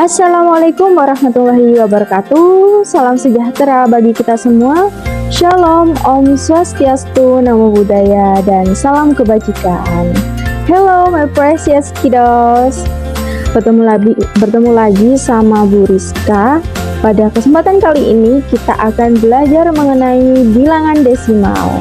Assalamualaikum warahmatullahi wabarakatuh. Salam sejahtera bagi kita semua. Shalom, Om Swastiastu, Namo Buddhaya, dan salam kebajikan. Hello my precious kiddos. Bertemu lagi sama Bu Rizka. Pada kesempatan kali ini kita akan belajar mengenai bilangan desimal.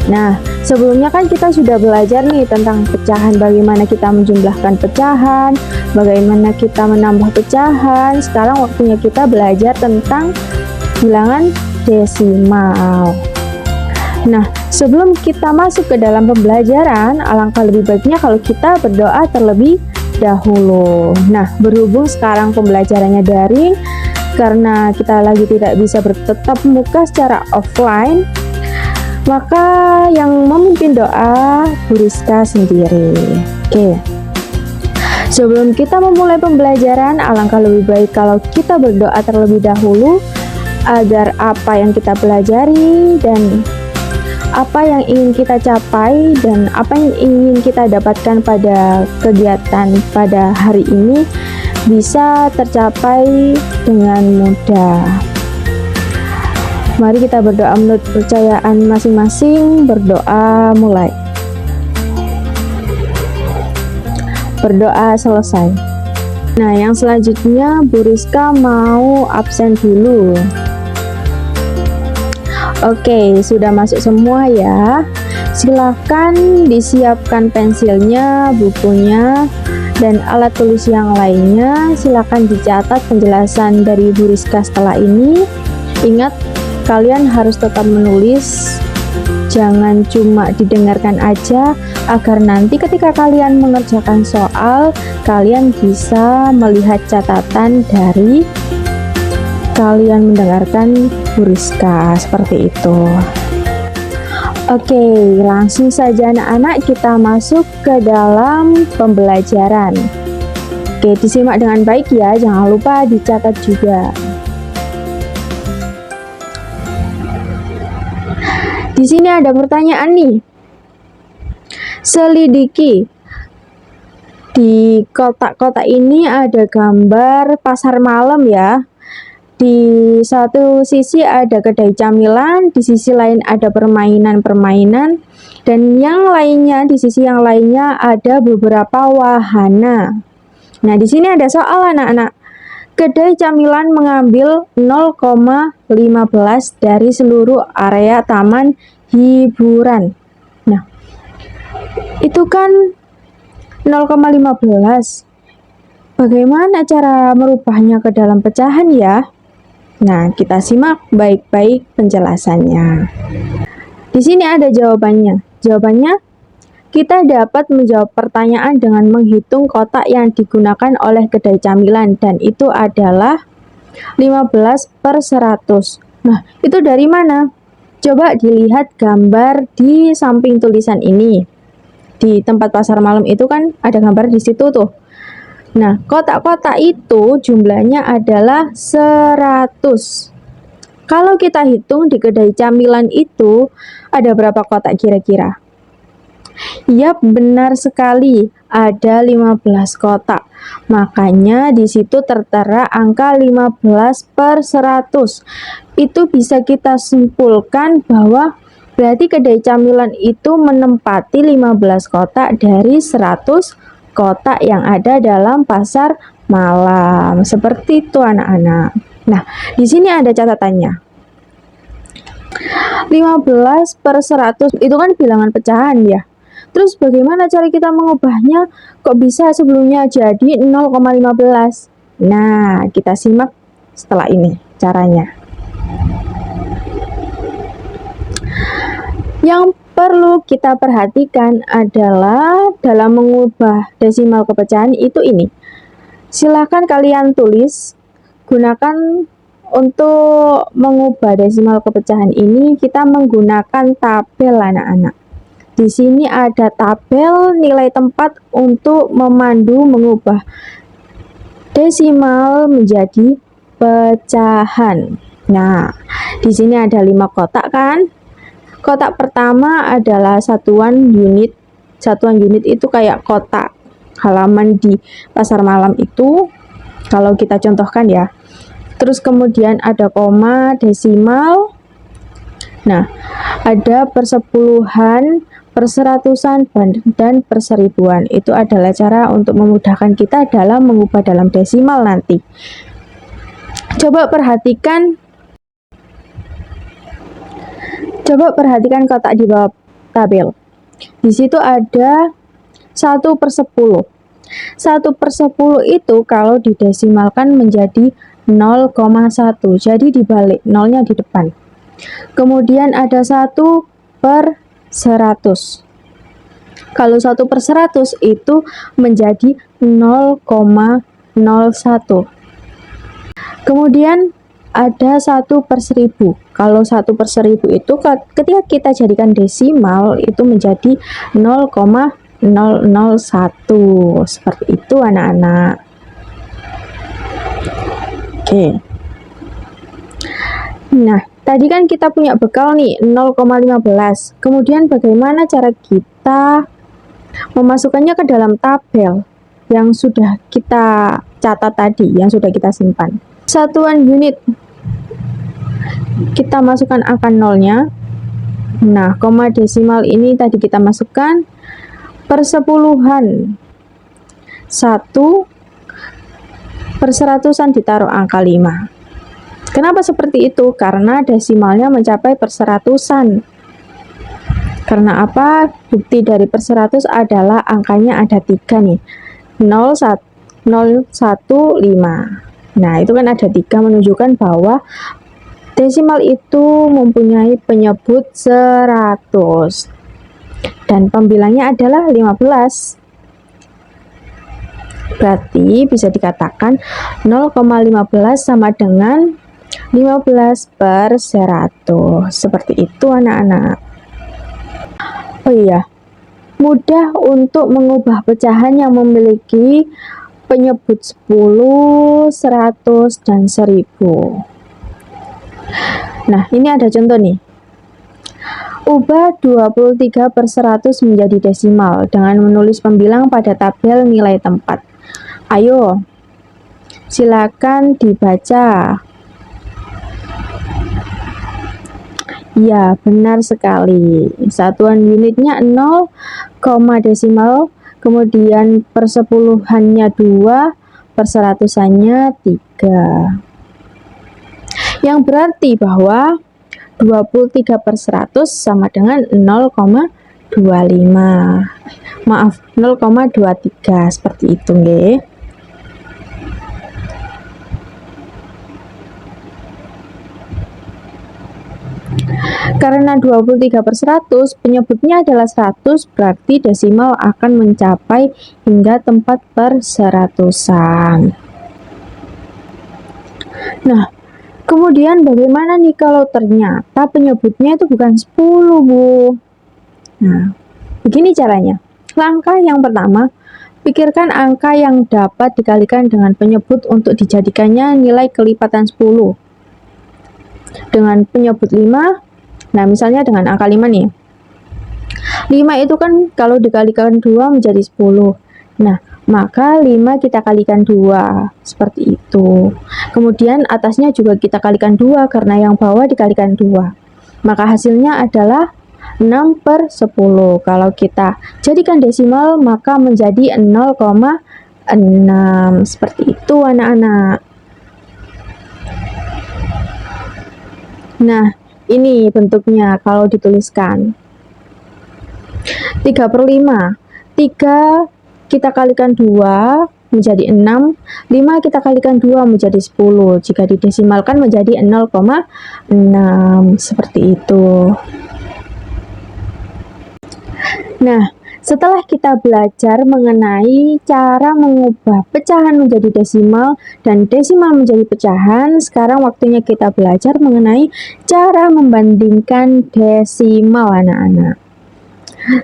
Nah, sebelumnya kan kita sudah belajar nih tentang pecahan, bagaimana kita menjumlahkan pecahan, bagaimana kita menambah pecahan. Sekarang waktunya kita belajar tentang bilangan desimal. Nah, sebelum kita masuk ke dalam pembelajaran, alangkah lebih baiknya kalau kita berdoa terlebih dahulu. Nah, berhubung sekarang pembelajarannya daring, karena kita lagi tidak bisa bertatap muka secara offline, maka yang memimpin doa Bu Rizka sendiri. Oke. Sebelum kita memulai pembelajaran, alangkah lebih baik kalau kita berdoa terlebih dahulu agar apa yang kita pelajari dan apa yang ingin kita capai dan apa yang ingin kita dapatkan pada kegiatan pada hari ini bisa tercapai dengan mudah. Mari kita berdoa menurut kepercayaan masing-masing. Berdoa mulai. Berdoa selesai. Nah, yang selanjutnya Bu Rizka mau absen dulu. Oke, sudah masuk semua ya. Silahkan disiapkan pensilnya, bukunya, dan alat tulis yang lainnya. Silahkan dicatat penjelasan dari Bu Rizka setelah ini. Ingat, kalian harus tetap menulis, jangan cuma didengarkan aja, agar nanti ketika kalian mengerjakan soal, kalian bisa melihat catatan dari kalian mendengarkan Bu Rizka, seperti itu. Oke, langsung saja anak-anak kita masuk ke dalam pembelajaran. Oke, disimak dengan baik ya, jangan lupa dicatat juga. Di sini ada pertanyaan nih. Selidiki. Di kotak-kotak ini ada gambar pasar malam ya. Di satu sisi ada kedai camilan, di sisi lain ada permainan-permainan, dan yang lainnya, di sisi yang lainnya ada beberapa wahana. Nah, di sini ada soal anak-anak. Kedai camilan mengambil 0,15 dari seluruh area taman hiburan. Nah, itu kan 0,15. Bagaimana cara merubahnya ke dalam pecahan ya? Nah, kita simak baik-baik penjelasannya. Di sini ada jawabannya. Jawabannya, kita dapat menjawab pertanyaan dengan menghitung kotak yang digunakan oleh kedai camilan, dan itu adalah 15/100. Nah, itu dari mana? Coba dilihat gambar di samping tulisan ini. Di tempat pasar malam itu kan ada gambar di situ tuh. Nah, kotak-kotak itu jumlahnya adalah 100. Kalau kita hitung di kedai camilan itu ada berapa kotak kira-kira? Yap, benar sekali, ada 15 kotak. Makanya di situ tertera angka 15/100. Itu bisa kita simpulkan bahwa berarti kedai camilan itu menempati 15 kotak dari 100 kotak yang ada dalam pasar malam. Seperti itu anak-anak. Nah, di sini ada catatannya. 15/100 itu kan bilangan pecahan ya. Terus bagaimana cara kita mengubahnya? Kok bisa sebelumnya jadi 0,15? Nah, kita simak setelah ini caranya. Yang perlu kita perhatikan adalah dalam mengubah desimal ke pecahan itu ini. Silahkan kalian tulis, gunakan untuk mengubah desimal ke pecahan ini, kita menggunakan tabel anak-anak. Di sini ada tabel nilai tempat untuk memandu mengubah desimal menjadi pecahan. Nah, di sini ada 5 kotak kan? Kotak pertama adalah satuan unit. Satuan unit itu kayak kotak halaman di pasar malam itu. kalau kita contohkan ya. Terus kemudian ada koma, desimal. Nah, ada persepuluhan, perseratusan, dan perseribuan. Itu adalah cara untuk memudahkan kita dalam mengubah dalam desimal nanti. Coba perhatikan kotak di bawah tabel. Di situ ada 1/10. 1/10 itu kalau didesimalkan menjadi 0,1. Jadi dibalik, nolnya di depan. Kemudian ada 1/100. Kalau 1/100 itu menjadi 0,01. Kemudian ada 1/1000. Kalau 1/1000 itu ketika kita jadikan desimal itu menjadi 0,001. Seperti itu anak-anak. Oke. Nah, tadi kan kita punya bekal nih 0,15. Kemudian bagaimana cara kita memasukkannya ke dalam tabel yang sudah kita catat tadi, yang sudah kita simpan. Satuan unit, kita masukkan angka nolnya. Nah, koma desimal ini tadi kita masukkan. Persepuluhan 1, perseratusan ditaruh angka 5. Kenapa seperti itu? Karena desimalnya mencapai perseratusan. Karena apa? Bukti dari perseratus adalah angkanya ada 3 nih. 0,1,5. Nah, itu kan ada 3 menunjukkan bahwa desimal itu mempunyai penyebut 100. Dan pembilangnya adalah 15. Berarti bisa dikatakan 0,15 sama dengan 15/100. Seperti itu anak-anak. Oh iya, mudah untuk mengubah pecahan yang memiliki penyebut 10, 100, dan 1000. Nah, ini ada contoh nih. Ubah 23/100 menjadi desimal dengan menulis pembilang pada tabel nilai tempat. Ayo, silakan dibaca. Ya, benar sekali. Satuan unitnya 0, desimal, kemudian persepuluhannya 2, perseratusannya 3. Yang berarti bahwa 23/100 sama dengan 0,25. Maaf, 0,23 seperti itu nggih. Karena 23/100 penyebutnya adalah 100, berarti desimal akan mencapai hingga tempat perseratusan. Nah, kemudian bagaimana nih kalau ternyata penyebutnya itu bukan 10, Bu? Nah, begini caranya. Langkah yang pertama, pikirkan angka yang dapat dikalikan dengan penyebut untuk dijadikannya nilai kelipatan 10. Dengan penyebut 5, nah misalnya dengan angka 5 nih. 5 itu kan kalau dikalikan 2 menjadi 10. Nah, maka 5 kita kalikan 2. Seperti itu. Kemudian atasnya juga kita kalikan 2 karena yang bawah dikalikan 2. Maka hasilnya adalah 6/10. Kalau kita jadikan desimal maka menjadi 0,6. Seperti itu anak-anak. Nah, ini bentuknya kalau dituliskan 3/5. 3 kita kalikan 2 menjadi 6, 5 kita kalikan 2 menjadi 10. Jika didesimalkan menjadi 0,6. Seperti itu. Nah, setelah kita belajar mengenai cara mengubah pecahan menjadi desimal dan desimal menjadi pecahan, sekarang waktunya kita belajar mengenai cara membandingkan desimal anak-anak.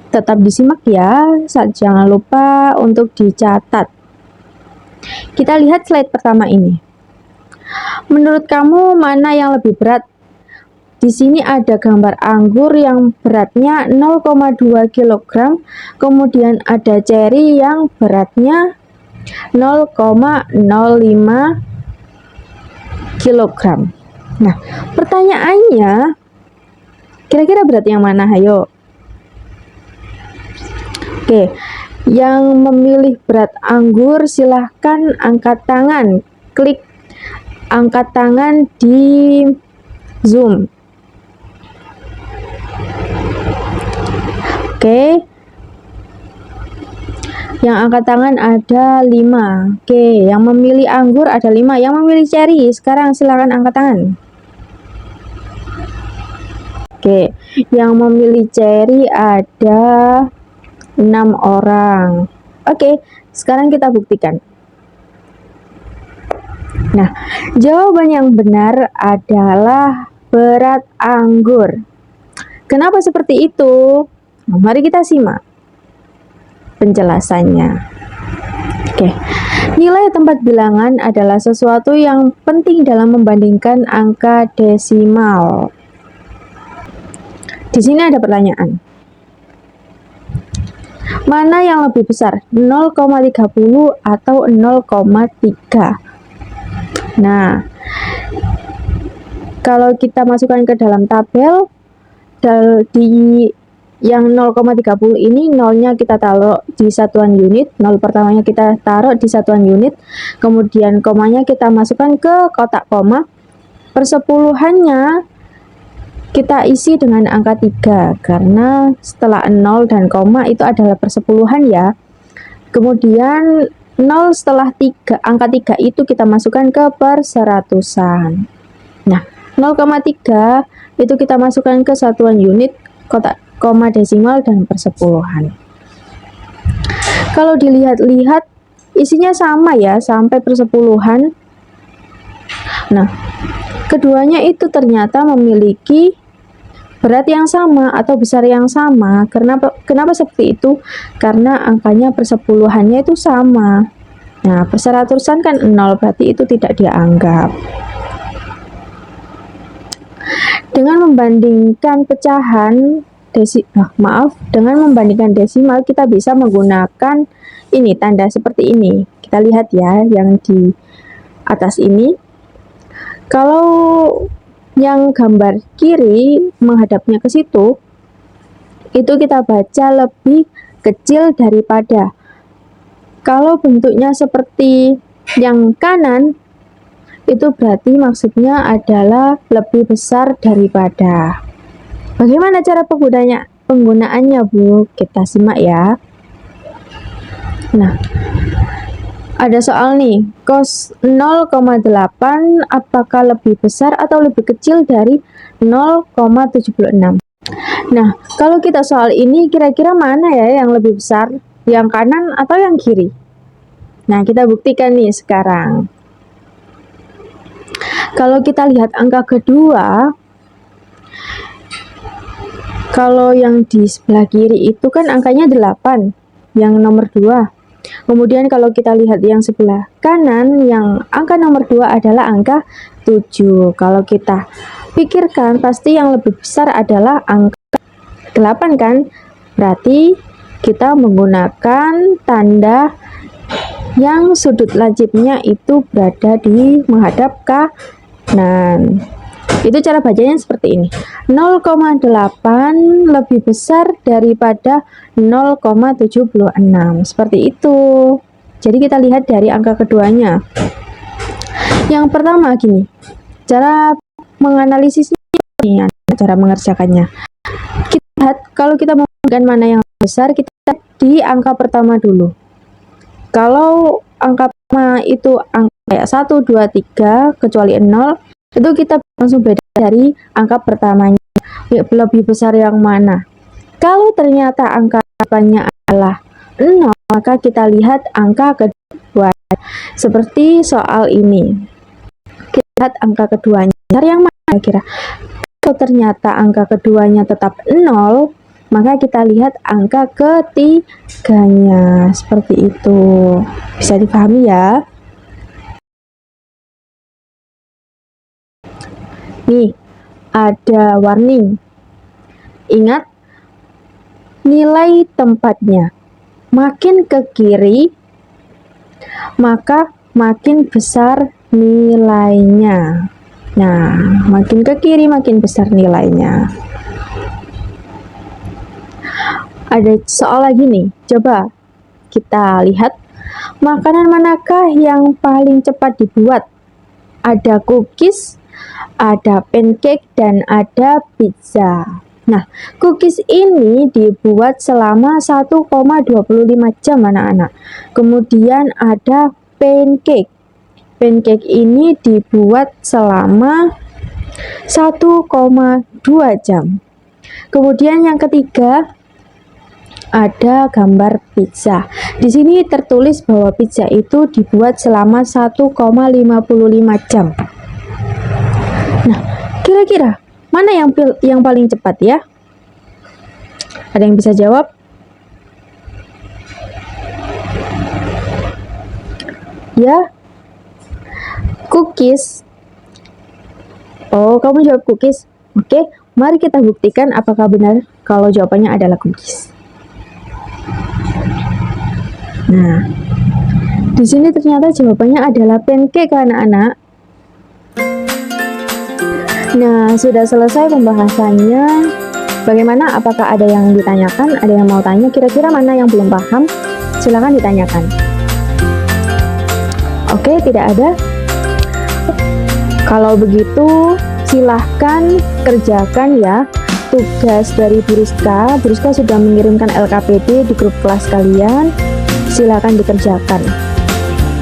Tetap disimak ya, jangan lupa untuk dicatat. Kita lihat slide pertama ini. Menurut kamu mana yang lebih berat? Di sini ada gambar anggur yang beratnya 0,2 kg, kemudian ada ceri yang beratnya 0,05 kilogram. Nah, pertanyaannya, kira-kira berat yang mana? Ayo. Oke, yang memilih berat anggur silahkan angkat tangan. Klik angkat tangan di Zoom. Oke, yang angkat tangan ada 5. Oke, yang memilih anggur ada 5. Yang memilih cherry, sekarang silakan angkat tangan. Oke, yang memilih cherry ada 6 orang. Oke, sekarang kita buktikan. Nah, jawaban yang benar adalah berat anggur. Kenapa seperti itu? Nah, mari kita simak penjelasannya. Oke, nilai tempat bilangan adalah sesuatu yang penting dalam membandingkan angka desimal. Di sini ada pertanyaan. Mana yang lebih besar, 0,30 atau 0,3? Nah, kalau kita masukkan ke dalam tabel, di yang 0,30 ini nolnya kita taruh di satuan unit, nol pertamanya kita taruh di satuan unit, kemudian komanya kita masukkan ke kotak koma, persepuluhannya kita isi dengan angka 3 karena setelah 0 dan koma itu adalah persepuluhan ya. Kemudian 0 setelah 3, angka 3 itu kita masukkan ke perseratusan. Nah, 0,3 itu kita masukkan ke satuan unit, kotak koma desimal dan persepuluhan. Kalau dilihat-lihat isinya sama ya, sampai persepuluhan. Nah, keduanya itu ternyata memiliki berat yang sama atau besar yang sama. Kenapa seperti itu? Karena angkanya persepuluhannya itu sama. Nah, perseratusan kan 0, berarti itu tidak dianggap. Dengan membandingkan pecahan dengan membandingkan desimal, kita bisa menggunakan ini, tanda seperti ini. Kita lihat ya, yang di atas ini. Kalau yang gambar kiri menghadapnya ke situ, itu kita baca lebih kecil daripada. Kalau bentuknya seperti yang kanan, itu berarti maksudnya adalah lebih besar daripada. Bagaimana cara penggunaannya, Bu? Kita simak ya. Nah, ada soal nih, cos 0,8 apakah lebih besar atau lebih kecil dari 0,76? Nah, kalau kita soal ini kira-kira mana ya yang lebih besar? Yang kanan atau yang kiri? Nah, kita buktikan nih sekarang. Kalau kita lihat angka kedua, kalau yang di sebelah kiri itu kan angkanya 8, yang nomor 2. Kemudian kalau kita lihat yang sebelah kanan, yang angka nomor 2 adalah angka 7. Kalau kita pikirkan, pasti yang lebih besar adalah angka 8 kan? Berarti kita menggunakan tanda yang sudut lancipnya itu berada di menghadap kanan. Itu cara bacanya seperti ini. 0,8 lebih besar daripada 0,76. Seperti itu. Jadi kita lihat dari angka keduanya. Yang pertama gini. Cara menganalisisnya ini, cara mengerjakannya. Kita lihat kalau kita membandingkan mana yang besar, kita di angka pertama dulu. Kalau angka pertama itu angka kayak 1, 2, 3 kecuali 0, itu kita langsung beda dari angka pertamanya, lebih besar yang mana. Kalau ternyata angka depannya adalah 0, maka kita lihat angka kedua. Seperti soal ini, kita lihat angka keduanya yang mana kira. Kalau ternyata angka keduanya tetap 0, maka kita lihat angka ketiganya. Seperti itu, bisa dipahami ya. Nih, ada warning. Ingat, nilai tempatnya makin ke kiri, maka makin besar nilainya. Nah, makin ke kiri makin besar nilainya. Ada soal lagi nih, coba kita lihat makanan manakah yang paling cepat dibuat? Ada cookies, ada pancake, dan ada pizza. Nah, cookies ini dibuat selama 1,25 jam anak-anak. Kemudian ada pancake. Pancake ini dibuat selama 1,2 jam. Kemudian yang ketiga ada gambar pizza. Di sini tertulis bahwa pizza itu dibuat selama 1,55 jam. Nah, kira-kira mana yang paling cepat ya? Ada yang bisa jawab? Ya, cookies. Oh, kamu jawab cookies. Oke, mari kita buktikan apakah benar kalau jawabannya adalah cookies. Nah, di sini ternyata jawabannya adalah pancake anak-anak. Nah, sudah selesai pembahasannya. Bagaimana? Apakah ada yang ditanyakan? Ada yang mau tanya? Kira-kira mana yang belum paham? Silakan ditanyakan. Oke, tidak ada. Kalau begitu, silahkan kerjakan ya tugas dari Bu Rizka. Bu Rizka sudah mengirimkan LKPD di grup kelas kalian. Silakan dikerjakan.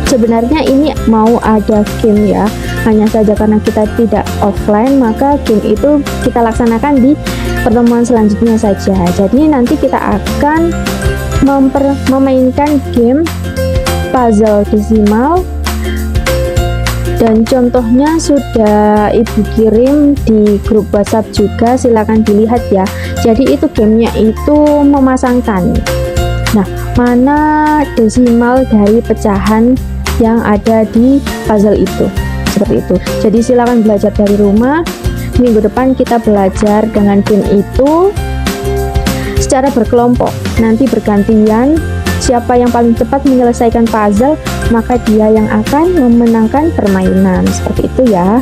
Sebenarnya ini mau ada game ya, hanya saja karena kita tidak offline, maka game itu kita laksanakan di pertemuan selanjutnya saja. Jadi nanti kita akan memainkan game puzzle desimal, dan contohnya sudah Ibu kirim di grup WhatsApp juga, silakan dilihat ya. Jadi itu gamenya itu memasangkan. Nah, mana desimal dari pecahan yang ada di puzzle itu, seperti itu. Jadi silakan belajar dari rumah. Minggu depan kita belajar dengan game itu secara berkelompok. Nanti bergantian, siapa yang paling cepat menyelesaikan puzzle, maka dia yang akan memenangkan permainan. Seperti itu ya.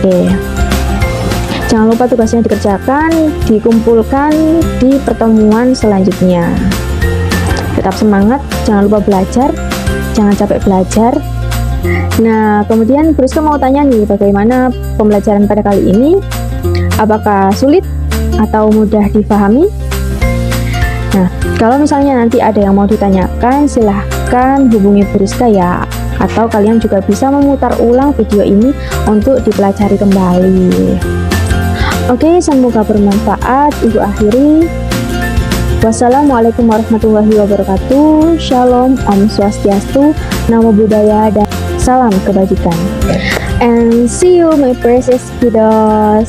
Oke. Jangan lupa tugasnya dikerjakan, dikumpulkan di pertemuan selanjutnya. Tetap semangat, jangan lupa belajar, jangan capek belajar. Nah, kemudian Bu Rizka mau tanya nih, bagaimana pembelajaran pada kali ini? Apakah sulit atau mudah dipahami? Nah, kalau misalnya nanti ada yang mau ditanyakan, silahkan hubungi Bu Rizka ya. Atau kalian juga bisa memutar ulang video ini untuk dipelajari kembali. Oke, semoga bermanfaat. Ibu akhiri. Wassalamualaikum warahmatullahi wabarakatuh. Shalom, Om Swastiastu, Namo Buddhaya, dan salam kebajikan. And see you my precious kiddos.